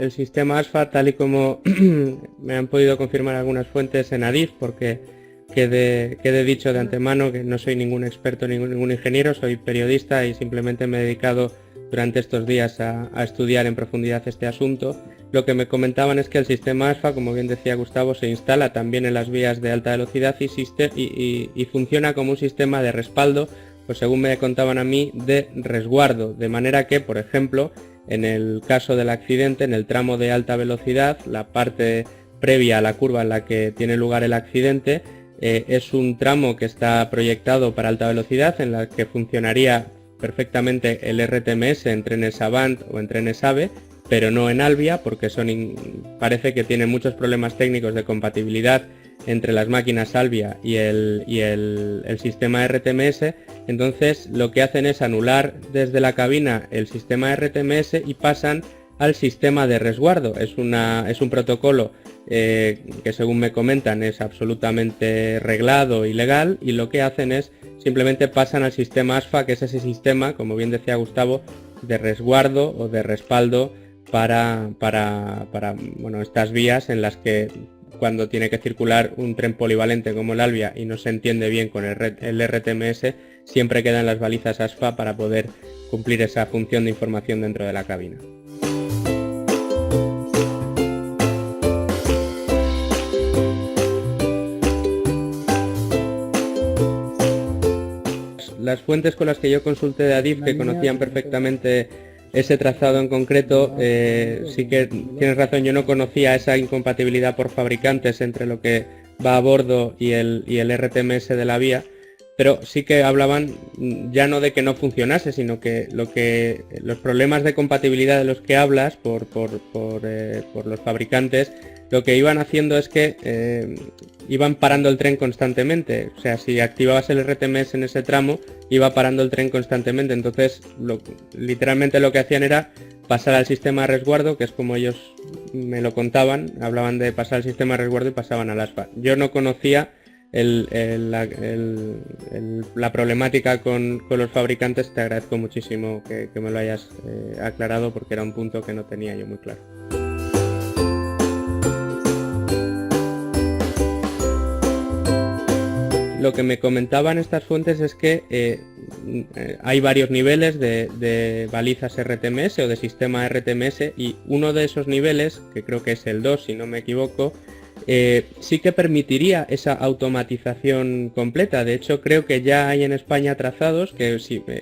el sistema ASFA, tal y como me han podido confirmar algunas fuentes en Adif, porque quede dicho de antemano que no soy ningún experto, ningún ingeniero, soy periodista y simplemente me he dedicado durante estos días a estudiar en profundidad este asunto. Lo que me comentaban es que el sistema ASFA, como bien decía Gustavo, se instala también en las vías de alta velocidad y funciona como un sistema de respaldo, pues según me contaban a mí, de resguardo, de manera que, por ejemplo, en el caso del accidente, en el tramo de alta velocidad, la parte previa a la curva en la que tiene lugar el accidente, es un tramo que está proyectado para alta velocidad, en la que funcionaría perfectamente el RTMS en trenes Avant o en trenes AVE, pero no en Alvia, porque parece que tiene muchos problemas técnicos de compatibilidad entre las máquinas Alvia y el sistema RTMS. Entonces lo que hacen es anular desde la cabina el sistema RTMS y pasan al sistema de resguardo. Es un protocolo que, según me comentan, es absolutamente reglado y legal, y lo que hacen es simplemente pasan al sistema ASFA, que es ese sistema, como bien decía Gustavo, de resguardo o de respaldo para estas vías en las que, cuando tiene que circular un tren polivalente como el Alvia y no se entiende bien con el RTMS, siempre quedan las balizas ASFA para poder cumplir esa función de información dentro de la cabina. Las fuentes con las que yo consulté de Adif, que conocían perfectamente ese trazado en concreto, sí que tienes razón, yo no conocía esa incompatibilidad por fabricantes entre lo que va a bordo y el RTMS de la vía, pero sí que hablaban ya no de que no funcionase, sino que los problemas de compatibilidad de los que hablas por los fabricantes, lo que iban haciendo es que iban parando el tren constantemente. O sea, si activabas el RTMS en ese tramo, iba parando el tren constantemente. Entonces, literalmente lo que hacían era pasar al sistema de resguardo, que es como ellos me lo contaban, hablaban de pasar al sistema de resguardo y pasaban al ASFA. Yo no conocía la problemática con los fabricantes. Te agradezco muchísimo que me lo hayas aclarado, porque era un punto que no tenía yo muy claro. Lo que me comentaban estas fuentes es que hay varios niveles de balizas RTMS o de sistema RTMS, y uno de esos niveles, que creo que es el 2 si no me equivoco, sí que permitiría esa automatización completa. De hecho, creo que ya hay en España trazados que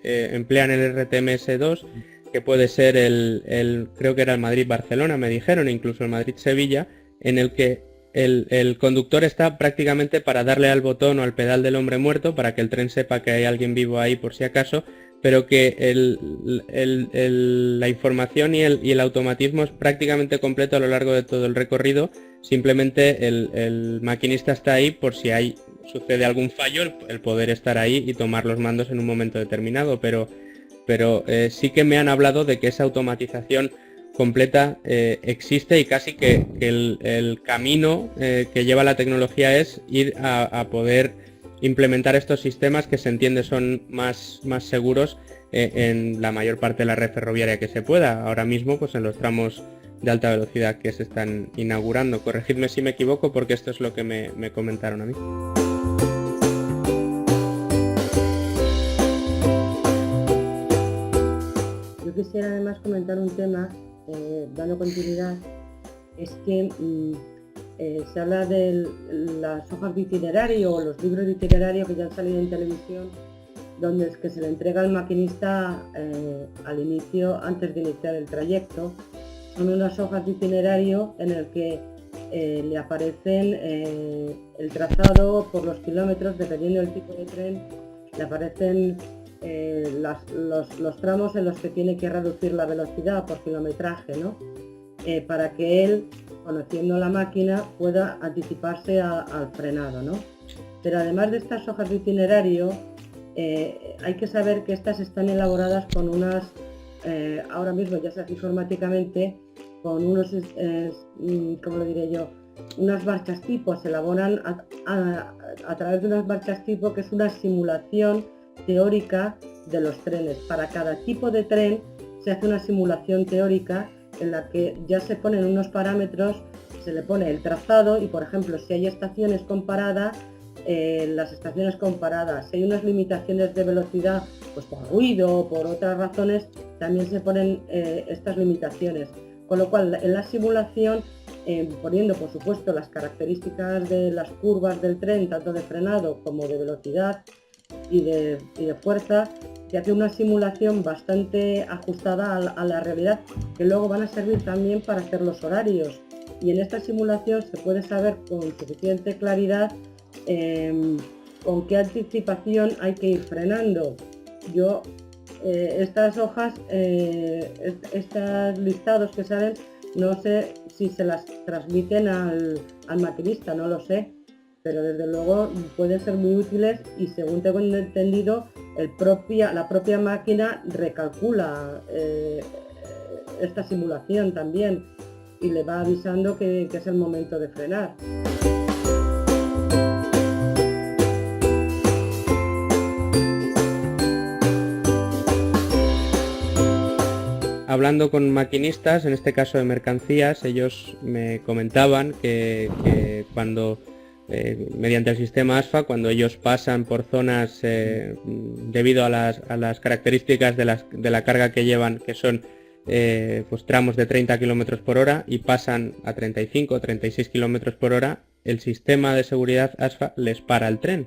emplean el RTMS2, que puede ser creo que era el Madrid-Barcelona, me dijeron, incluso el Madrid-Sevilla, en el que el conductor está prácticamente para darle al botón o al pedal del hombre muerto para que el tren sepa que hay alguien vivo ahí por si acaso, pero que la información y el automatismo es prácticamente completo a lo largo de todo el recorrido. Simplemente el maquinista está ahí por si sucede algún fallo, el poder estar ahí y tomar los mandos en un momento determinado, pero sí que me han hablado de que esa automatización completa existe, y casi que el camino que lleva la tecnología es ir a poder implementar estos sistemas que, se entiende, son más seguros en la mayor parte de la red ferroviaria que se pueda. Ahora mismo, pues en los tramos de alta velocidad que se están inaugurando. Corregidme si me equivoco, porque esto es lo que me comentaron a mí. Yo quisiera además comentar un tema, dando continuidad, es que se habla de las hojas de itinerario o los libros de itinerario que ya han salido en televisión, donde es que se le entrega al maquinista al inicio, antes de iniciar el trayecto. Son unas hojas de itinerario en el que le aparecen el trazado por los kilómetros, dependiendo del tipo de tren, le aparecen los tramos en los que tiene que reducir la velocidad por kilometraje, ¿no? Para que él, conociendo la máquina, pueda anticiparse al frenado, ¿no? Pero además de estas hojas de itinerario, hay que saber que estas están elaboradas con unas, ahora mismo ya se hace informáticamente, con unos, ¿cómo lo diré yo? Unas marchas tipo, se elaboran a través de unas marchas tipo, que es una simulación teórica de los trenes. Para cada tipo de tren se hace una simulación teórica en la que ya se ponen unos parámetros, se le pone el trazado y, por ejemplo, si hay estaciones comparadas, las estaciones comparadas, si hay unas limitaciones de velocidad, pues por ruido o por otras razones, también se ponen estas limitaciones. Con lo cual, en la simulación, poniendo por supuesto las características de las curvas del tren, tanto de frenado como de velocidad y de fuerza, se hace una simulación bastante ajustada a la realidad, que luego van a servir también para hacer los horarios. Y en esta simulación se puede saber con suficiente claridad con qué anticipación hay que ir frenando. Yo, estas hojas, estos listados que salen, no sé si se las transmiten al maquinista, no lo sé, pero desde luego pueden ser muy útiles y, según tengo entendido, la propia máquina recalcula esta simulación también y le va avisando que es el momento de frenar. Hablando con maquinistas, en este caso de mercancías, ellos me comentaban que cuando, mediante el sistema ASFA, cuando ellos pasan por zonas debido a las características de la carga que llevan, que son pues tramos de 30 km por hora, y pasan a 35 o 36 km por hora, el sistema de seguridad ASFA les para el tren.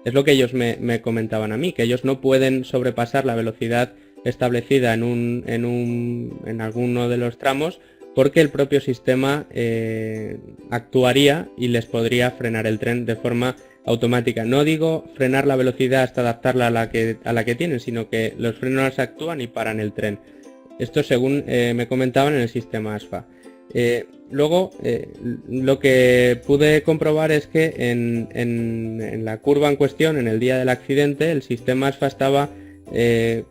Es lo que ellos me comentaban a mí, que ellos no pueden sobrepasar la velocidad establecida en alguno de los tramos, porque el propio sistema actuaría y les podría frenar el tren de forma automática. No digo frenar la velocidad hasta adaptarla a la que tienen, sino que los frenos actúan y paran el tren. Esto según me comentaban en el sistema ASFA. Luego, lo que pude comprobar es que en la curva en cuestión, en el día del accidente, el sistema ASFA estaba,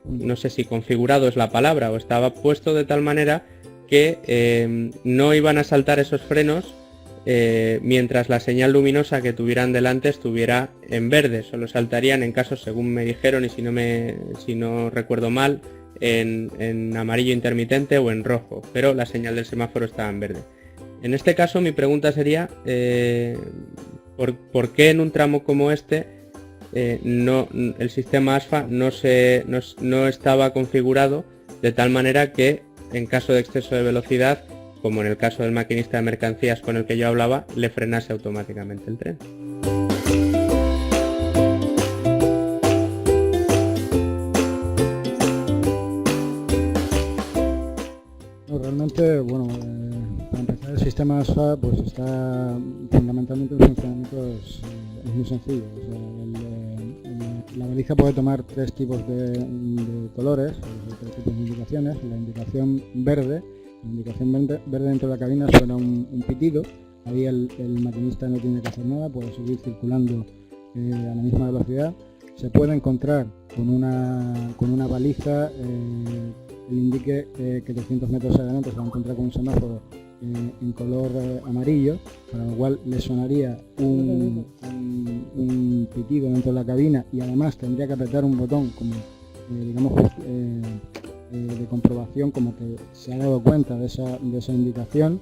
no sé si configurado es la palabra, o estaba puesto de tal manera que no iban a saltar esos frenos mientras la señal luminosa que tuvieran delante estuviera en verde. Solo saltarían en casos, según me dijeron, y si no recuerdo mal, en amarillo intermitente o en rojo, pero la señal del semáforo estaba en verde. En este caso, mi pregunta sería ¿por qué en un tramo como este el sistema ASFA no estaba configurado de tal manera que, en caso de exceso de velocidad, como en el caso del maquinista de mercancías con el que yo hablaba, le frenase automáticamente el tren? Realmente, bueno, para empezar, el sistema ASFA pues está fundamentalmente, el funcionamiento es muy sencillo. O sea, la baliza puede tomar tres tipos de colores, tres tipos de indicaciones. La indicación verde dentro de la cabina suena un pitido. Ahí el maquinista no tiene que hacer nada, puede seguir circulando a la misma velocidad. Se puede encontrar con una baliza le indique que 200 metros adelante se va a encontrar con un semáforo en color amarillo, para lo cual le sonaría un pitido dentro de la cabina, y además tendría que apretar un botón como de comprobación, como que se ha dado cuenta de esa indicación.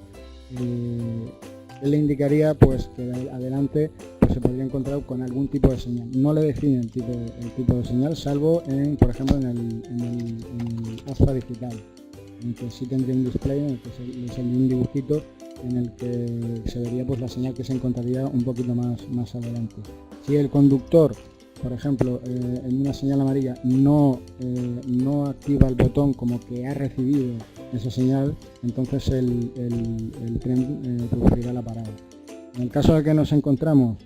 Él le indicaría pues que adelante pues, se podría encontrar con algún tipo de señal. No le define el tipo de señal, salvo por ejemplo en el ASFA digital, en el que sí tendría un display, en el que le saldría un dibujito en el que se vería pues la señal que se encontraría un poquito más adelante. Si el conductor, por ejemplo, en una señal amarilla no activa el botón como que ha recibido esa señal, entonces el tren producirá la parada. En el caso de que nos encontramos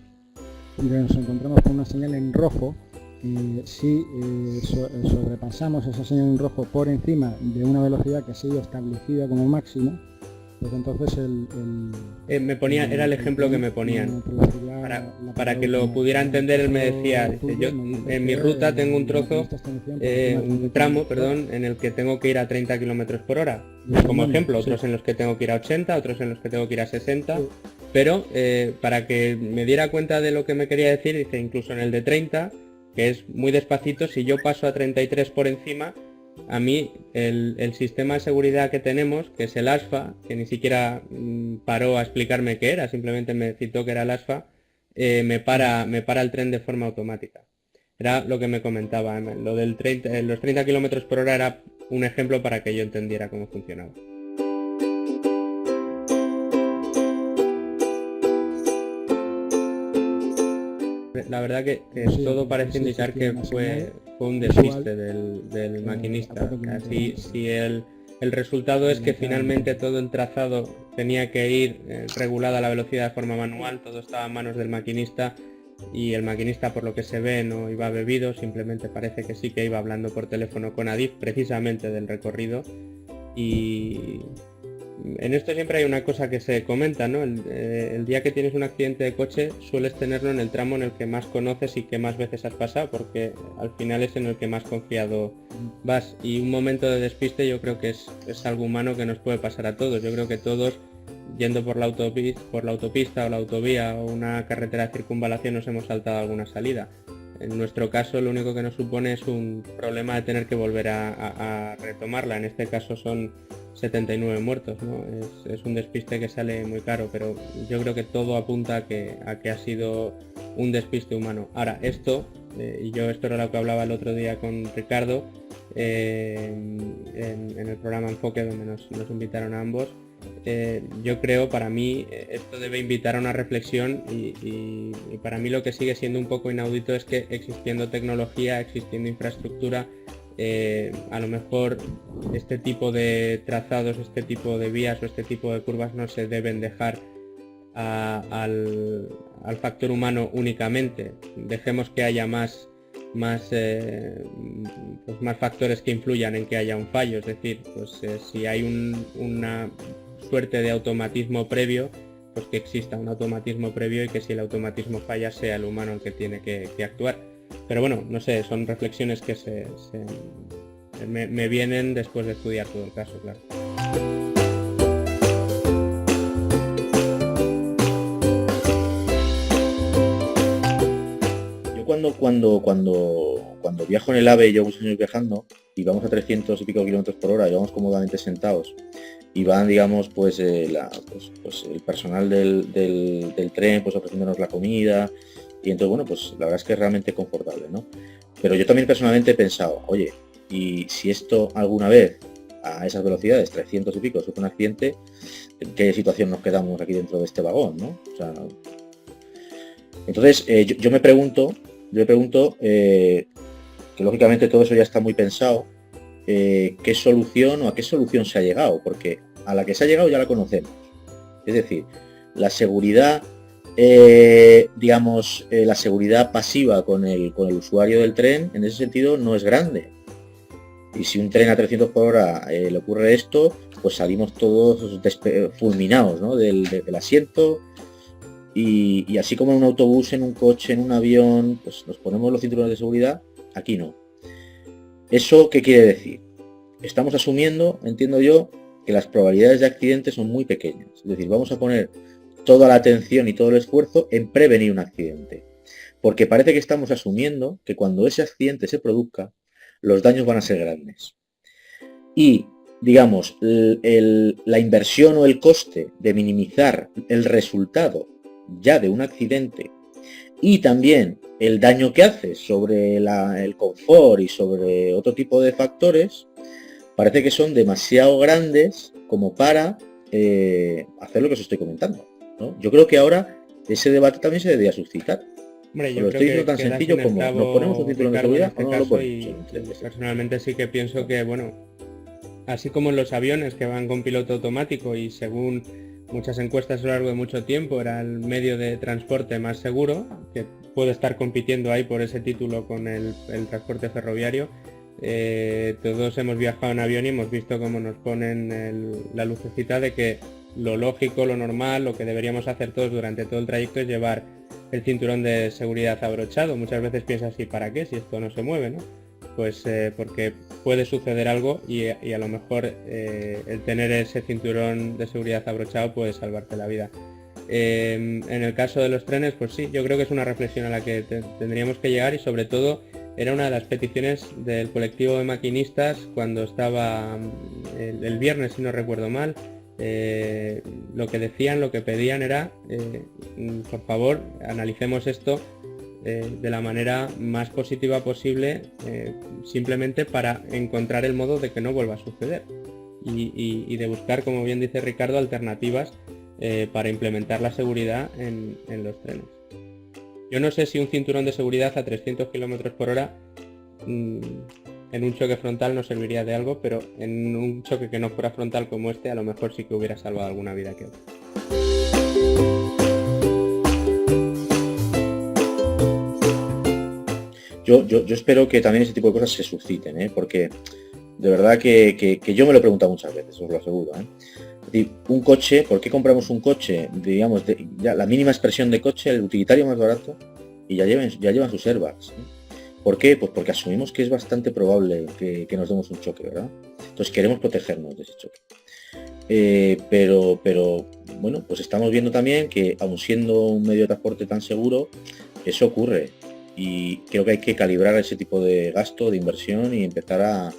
con una señal en rojo, si sobrepasamos esa señal en rojo por encima de una velocidad que ha sido establecida como máximo, pues entonces era el ejemplo que me ponían. Para que lo pudiera entender, él me decía, yo en mi ruta tengo un tramo, en el que tengo que ir a 30 km por hora, como ejemplo, otros en los que tengo que ir a 80, otros en los que tengo que ir a 60, pero para que me diera cuenta de lo que me quería decir, dice, incluso en el de 30, que es muy despacito, si yo paso a 33 por encima, a mí el sistema de seguridad que tenemos, que es el ASFA, que ni siquiera paró a explicarme qué era, simplemente me citó que era el ASFA, me para el tren de forma automática. Era lo que me comentaba, lo del los 30 kilómetros por hora era un ejemplo para que yo entendiera cómo funcionaba. La verdad que Sí, todo parece sí, indicar sí, que una fue señal un visual, despiste del maquinista. a poco que Así, me- si el resultado es que finalmente todo el trazado tenía que ir regulada la velocidad de forma manual, todo estaba en manos del maquinista, y el maquinista, por lo que se ve, no iba bebido, simplemente parece que sí que iba hablando por teléfono con Adif precisamente del recorrido. Y en esto siempre hay una cosa que se comenta, ¿no? El día que tienes un accidente de coche sueles tenerlo en el tramo en el que más conoces y que más veces has pasado, porque al final es en el que más confiado vas, y un momento de despiste yo creo que es algo humano que nos puede pasar a todos. Yo creo que todos, yendo por la autopista o la autovía o una carretera de circunvalación, nos hemos saltado alguna salida. En nuestro caso lo único que nos supone es un problema de tener que volver a retomarla. En este caso son 79 muertos, ¿no? Es un despiste que sale muy caro, pero yo creo que todo apunta a que ha sido un despiste humano. Ahora, esto, y yo esto era lo que hablaba el otro día con Ricardo, en el programa Enfoque, donde nos invitaron a ambos. Yo creo, para mí, esto debe invitar a una reflexión, y para mí lo que sigue siendo un poco inaudito es que, existiendo tecnología, existiendo infraestructura, a lo mejor este tipo de trazados, este tipo de vías o este tipo de curvas no se deben dejar al factor humano únicamente. Dejemos que haya más factores que influyan en que haya un fallo. Es decir, pues si hay una suerte de automatismo previo, pues que exista un automatismo previo, y que si el automatismo falla sea el humano el que tiene que actuar. Pero bueno, no sé, son reflexiones que me vienen después de estudiar todo el caso, claro. Yo cuando viajo en el AVE, llevo muchos años viajando, y vamos a 300 y pico kilómetros por hora, y vamos cómodamente sentados, y van, digamos, pues el personal del tren, pues ofreciéndonos la comida, y entonces, bueno, pues la verdad es que es realmente confortable, ¿no? Pero yo también personalmente he pensado, oye, y si esto alguna vez, a esas velocidades, 300 y pico, sufre un accidente, ¿en qué situación nos quedamos aquí dentro de este vagón, ¿no? O sea, entonces, yo me pregunto, que lógicamente todo eso ya está muy pensado, qué solución o a qué solución se ha llegado, porque a la que se ha llegado ya la conocemos. Es decir, la seguridad, la seguridad pasiva con el usuario del tren, en ese sentido, no es grande. Y si un tren a 300 por hora le ocurre esto, pues salimos todos fulminados, ¿no? del asiento. Y así como en un autobús, en un coche, en un avión, pues nos ponemos los cinturones de seguridad, aquí no. ¿Eso qué quiere decir? Estamos asumiendo, entiendo yo, que las probabilidades de accidente son muy pequeñas. Es decir, vamos a poner toda la atención y todo el esfuerzo en prevenir un accidente. Porque parece que estamos asumiendo que cuando ese accidente se produzca, los daños van a ser grandes. Y, digamos, la inversión o el coste de minimizar el resultado ya de un accidente, y también el daño que hace sobre el confort y sobre otro tipo de factores, parece que son demasiado grandes como para hacer lo que os estoy comentando, ¿no? Yo creo que ahora ese debate también se debería suscitar. Hombre, yo Lo creo estoy diciendo tan que das sencillo en el como clavo, nos ponemos un cinturón de Ricardo, en seguridad este o no lo caso, ponemos. y personalmente sí que pienso que, bueno, así como en los aviones que van con piloto automático, y según muchas encuestas a lo largo de mucho tiempo era el medio de transporte más seguro, que puede estar compitiendo ahí por ese título con el transporte ferroviario, todos hemos viajado en avión y hemos visto cómo nos ponen la lucecita de que lo lógico, lo normal, lo que deberíamos hacer todos durante todo el trayecto es llevar el cinturón de seguridad abrochado. Muchas veces piensas, ¿y para qué si esto no se mueve, no? Pues porque puede suceder algo, y a lo mejor el tener ese cinturón de seguridad abrochado puede salvarte la vida. En el caso de los trenes, pues sí, yo creo que es una reflexión a la que tendríamos que llegar, y sobre todo era una de las peticiones del colectivo de maquinistas cuando estaba el viernes, si no recuerdo mal. Lo que decían, lo que pedían era, por favor, analicemos esto de la manera más positiva posible, simplemente para encontrar el modo de que no vuelva a suceder y de buscar, como bien dice Ricardo, alternativas para implementar la seguridad en los trenes. Yo no sé si un cinturón de seguridad a 300 km por hora en un choque frontal nos serviría de algo, pero en un choque que no fuera frontal como este, a lo mejor sí que hubiera salvado alguna vida que otra. Yo espero que también ese tipo de cosas se susciten, porque de verdad que yo me lo he preguntado muchas veces, os lo aseguro. Es decir, un coche, ¿por qué compramos un coche, digamos, ya la mínima expresión de coche, el utilitario más barato, y ya llevan sus airbags? ¿Por qué? Pues porque asumimos que es bastante probable que nos demos un choque, ¿verdad? Entonces queremos protegernos de ese choque. Pero bueno, pues estamos viendo también que, aun siendo un medio de transporte tan seguro, eso ocurre. Y creo que hay que calibrar ese tipo de gasto, de inversión, y empezar a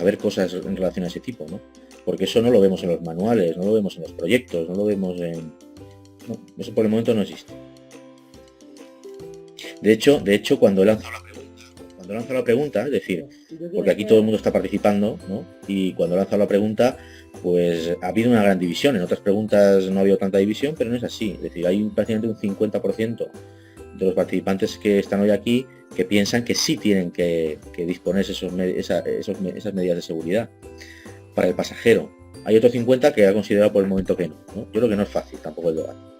ver cosas en relación a ese tipo, ¿no? Porque eso no lo vemos en los manuales, no lo vemos en los proyectos, no lo vemos en... No, eso por el momento no existe. De hecho, cuando he lanzado la pregunta, es decir, porque aquí todo el mundo está participando, ¿no? Y cuando he lanzado la pregunta, pues ha habido una gran división. En otras preguntas no ha habido tanta división, pero no es así. Es decir, hay prácticamente un 50% de los participantes que están hoy aquí que piensan que sí tienen que disponerse esas medidas de seguridad para el pasajero. Hay otro 50 que ha considerado por el momento que no. Yo creo que no es fácil tampoco el debate.